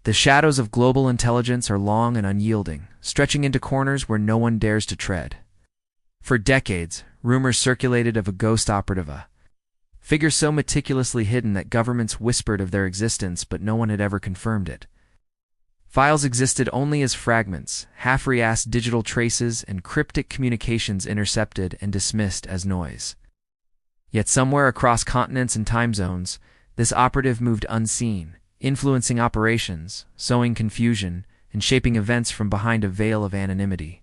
The shadows of global intelligence are long and unyielding, stretching into corners where no one dares to tread. For decades, rumors circulated of a ghost operative, a figure so meticulously hidden that governments whispered of their existence, but no one had ever confirmed it. Files existed only as fragments, half-reassed digital traces, and cryptic communications intercepted and dismissed as noise. Yet somewhere across continents and time zones, this operative moved unseen, influencing operations, sowing confusion, and shaping events from behind a veil of anonymity.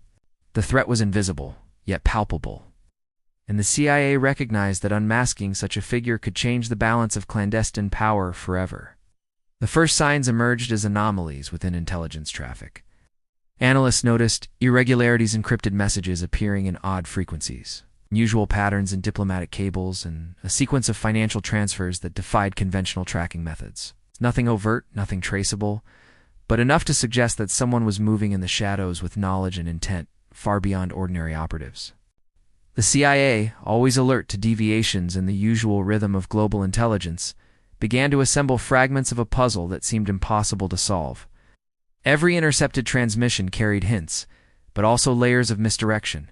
The threat was invisible, yet palpable. And the CIA recognized that unmasking such a figure could change the balance of clandestine power forever. The first signs emerged as anomalies within intelligence traffic. Analysts noticed irregularities in encrypted messages appearing in odd frequencies, unusual patterns in diplomatic cables, and a sequence of financial transfers that defied conventional tracking methods. Nothing overt, nothing traceable, but enough to suggest that someone was moving in the shadows with knowledge and intent far beyond ordinary operatives. The CIA, always alert to deviations in the usual rhythm of global intelligence, began to assemble fragments of a puzzle that seemed impossible to solve. Every intercepted transmission carried hints, but also layers of misdirection,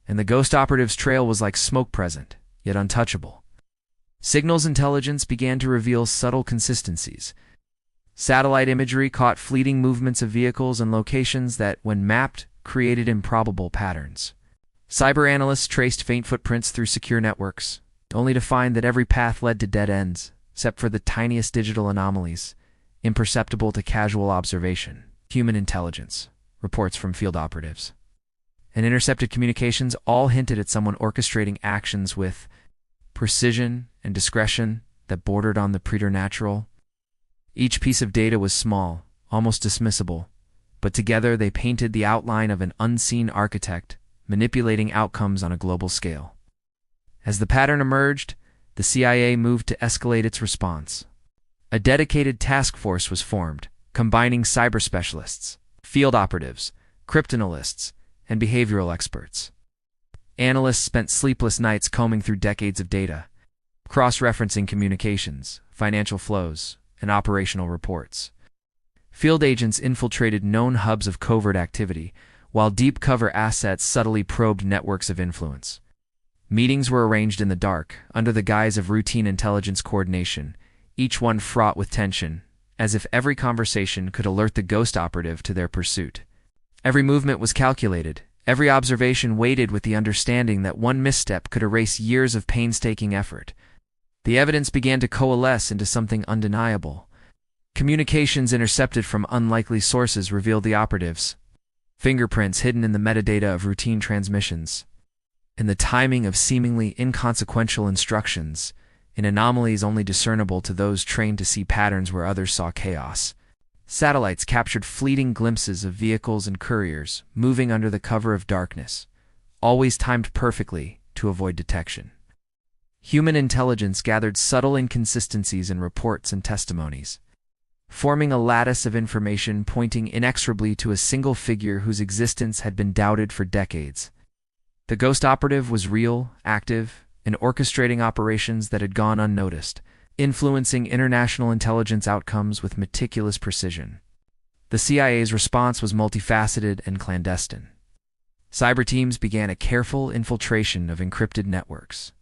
and the ghost operative's trail was like smoke present, yet untouchable. Signals intelligence began to reveal subtle consistencies. Satellite imagery caught fleeting movements of vehicles and locations that, when mapped, created improbable patterns. Cyber analysts traced faint footprints through secure networks, only to find that every path led to dead ends, except for the tiniest digital anomalies, imperceptible to casual observation. Human intelligence, reports from field operatives, and intercepted communications all hinted at someone orchestrating actions with precision and discretion that bordered on the preternatural. Each piece of data was small, almost dismissible, but together they painted the outline of an unseen architect manipulating outcomes on a global scale. As the pattern emerged, the CIA moved to escalate its response. A dedicated task force was formed, combining cyber specialists, field operatives, cryptanalysts, and behavioral experts. Analysts spent sleepless nights combing through decades of data, cross-referencing communications, financial flows, and operational reports. Field agents infiltrated known hubs of covert activity, while deep cover assets subtly probed networks of influence. Meetings were arranged in the dark, under the guise of routine intelligence coordination, each one fraught with tension, as if every conversation could alert the ghost operative to their pursuit. Every movement was calculated, every observation weighted with the understanding that one misstep could erase years of painstaking effort. The evidence began to coalesce into something undeniable. Communications intercepted from unlikely sources revealed the operatives, fingerprints hidden in the metadata of routine transmissions, and the timing of seemingly inconsequential instructions, in anomalies only discernible to those trained to see patterns where others saw chaos. Satellites captured fleeting glimpses of vehicles and couriers moving under the cover of darkness, always timed perfectly to avoid detection. Human intelligence gathered subtle inconsistencies in reports and testimonies, forming a lattice of information pointing inexorably to a single figure whose existence had been doubted for decades. The ghost operative was real, active, and orchestrating operations that had gone unnoticed, influencing international intelligence outcomes with meticulous precision. The CIA's response was multifaceted and clandestine. Cyber teams began a careful infiltration of encrypted networks,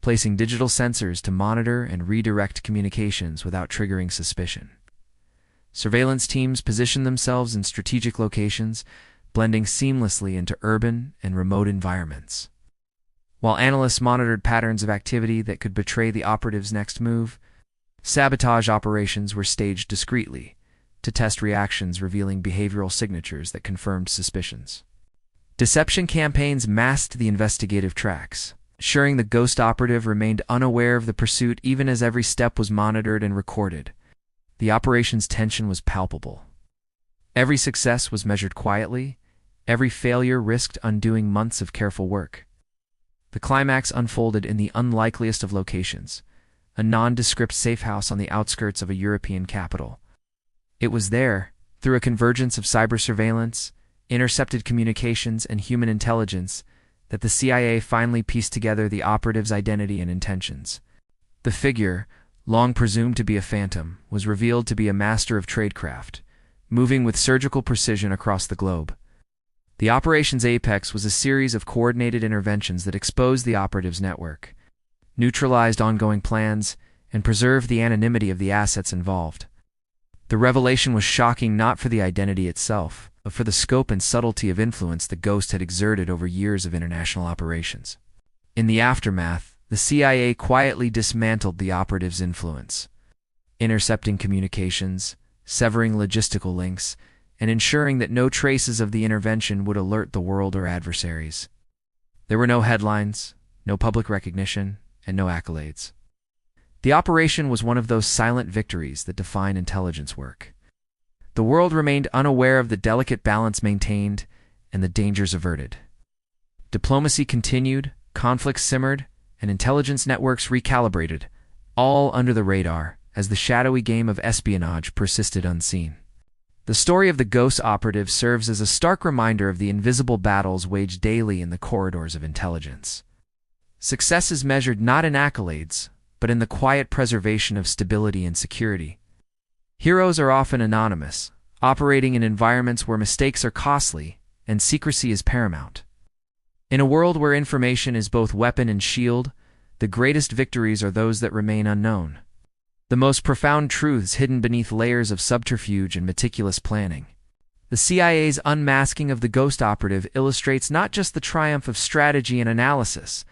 placing digital sensors to monitor and redirect communications without triggering suspicion. Surveillance teams positioned themselves in strategic locations, blending seamlessly into urban and remote environments. While analysts monitored patterns of activity that could betray the operative's next move, sabotage operations were staged discreetly to test reactions, revealing behavioral signatures that confirmed suspicions. Deception campaigns masked the investigative tracks, ensuring the ghost operative remained unaware of the pursuit even as every step was monitored and recorded. The operation's tension was palpable. Every success was measured quietly, every failure risked undoing months of careful work. The climax unfolded in the unlikeliest of locations, a nondescript safe house on the outskirts of a European capital. It was there, through a convergence of cyber surveillance, intercepted communications, and human intelligence, that the CIA finally pieced together the operative's identity and intentions. The figure, long presumed to be a phantom, was revealed to be a master of tradecraft, moving with surgical precision across the globe. The operation's apex was a series of coordinated interventions that exposed the operatives' network, neutralized ongoing plans, and preserved the anonymity of the assets involved. The revelation was shocking not for the identity itself, but for the scope and subtlety of influence the Ghost had exerted over years of international operations. In the aftermath, the CIA quietly dismantled the operatives' influence, intercepting communications, severing logistical links, and ensuring that no traces of the intervention would alert the world or adversaries. There were no headlines, no public recognition, and no accolades. The operation was one of those silent victories that define intelligence work. The world remained unaware of the delicate balance maintained and the dangers averted. Diplomacy continued, conflicts simmered, and intelligence networks recalibrated, all under the radar, as the shadowy game of espionage persisted unseen. The story of the Ghost operative serves as a stark reminder of the invisible battles waged daily in the corridors of intelligence. Success is measured not in accolades, but in the quiet preservation of stability and security. Heroes are often anonymous, operating in environments where mistakes are costly and secrecy is paramount. In a world where information is both weapon and shield, the greatest victories are those that remain unknown. The most profound truths hidden beneath layers of subterfuge and meticulous planning. The CIA's unmasking of the Ghost operative illustrates not just the triumph of strategy and analysis,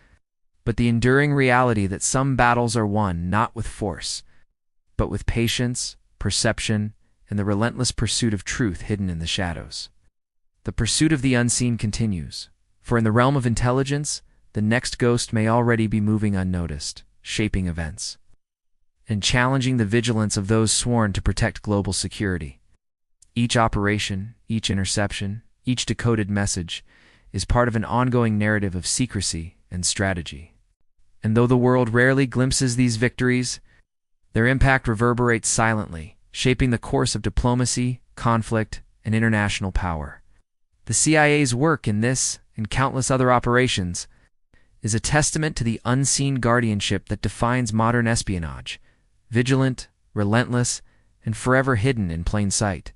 but the enduring reality that some battles are won not with force, but with patience, perception, and the relentless pursuit of truth hidden in the shadows. The pursuit of the unseen continues, for in the realm of intelligence, the next Ghost may already be moving unnoticed, shaping events, and challenging the vigilance of those sworn to protect global security. Each operation, each interception, each decoded message is part of an ongoing narrative of secrecy and strategy. And though the world rarely glimpses these victories, their impact reverberates silently, shaping the course of diplomacy, conflict, and international power. The CIA's work in this and countless other operations is a testament to the unseen guardianship that defines modern espionage, vigilant, relentless, and forever hidden in plain sight.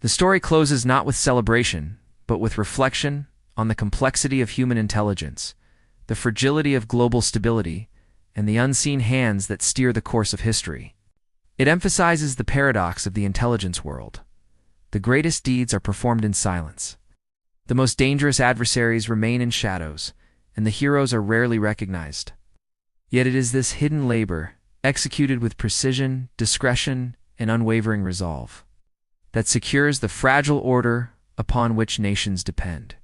The story closes not with celebration, but with reflection on the complexity of human intelligence, the fragility of global stability, and the unseen hands that steer the course of history. It emphasizes the paradox of the intelligence world. The greatest deeds are performed in silence. The most dangerous adversaries remain in shadows, and the heroes are rarely recognized. Yet it is this hidden labor, executed with precision, discretion, and unwavering resolve, that secures the fragile order upon which nations depend.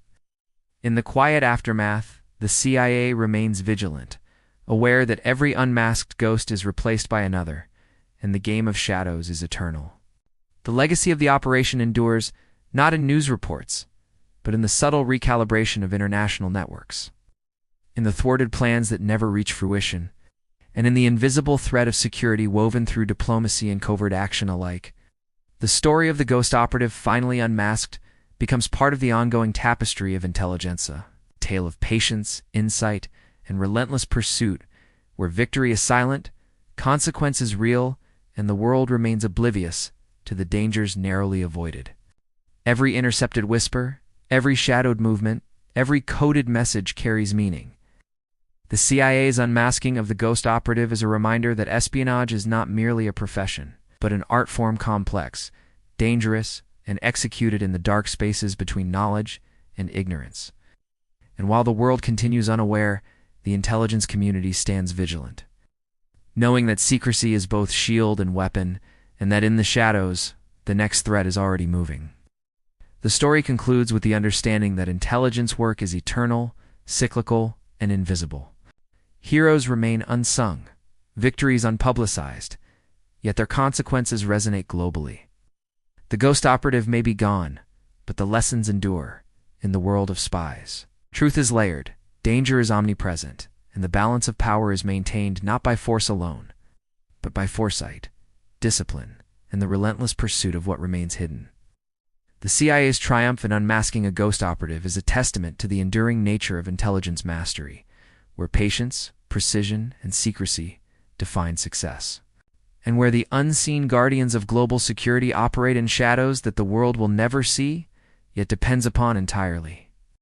In the quiet aftermath, the CIA remains vigilant, aware that every unmasked ghost is replaced by another, and the game of shadows is eternal. The legacy of the operation endures not in news reports, but in the subtle recalibration of international networks, in the thwarted plans that never reach fruition, and in the invisible thread of security woven through diplomacy and covert action alike. The story of the Ghost operative finally unmasked becomes part of the ongoing tapestry of intelligentsia, a tale of patience, insight, and relentless pursuit, where victory is silent, consequences real, and the world remains oblivious to the dangers narrowly avoided. Every intercepted whisper, every shadowed movement, every coded message carries meaning. The CIA's unmasking of the Ghost operative is a reminder that espionage is not merely a profession, but an art form complex, dangerous, and executed in the dark spaces between knowledge and ignorance. And while the world continues unaware, the intelligence community stands vigilant, knowing that secrecy is both shield and weapon, and that in the shadows, the next threat is already moving. The story concludes with the understanding that intelligence work is eternal, cyclical, and invisible. Heroes remain unsung, victories unpublicized, yet their consequences resonate globally. The Ghost operative may be gone, but the lessons endure in the world of spies. Truth is layered, danger is omnipresent, and the balance of power is maintained not by force alone, but by foresight, discipline, and the relentless pursuit of what remains hidden. The CIA's triumph in unmasking a Ghost operative is a testament to the enduring nature of intelligence mastery, where patience, precision, and secrecy define success. and where the unseen guardians of global security operate in shadows that the world will never see, yet depends upon entirely.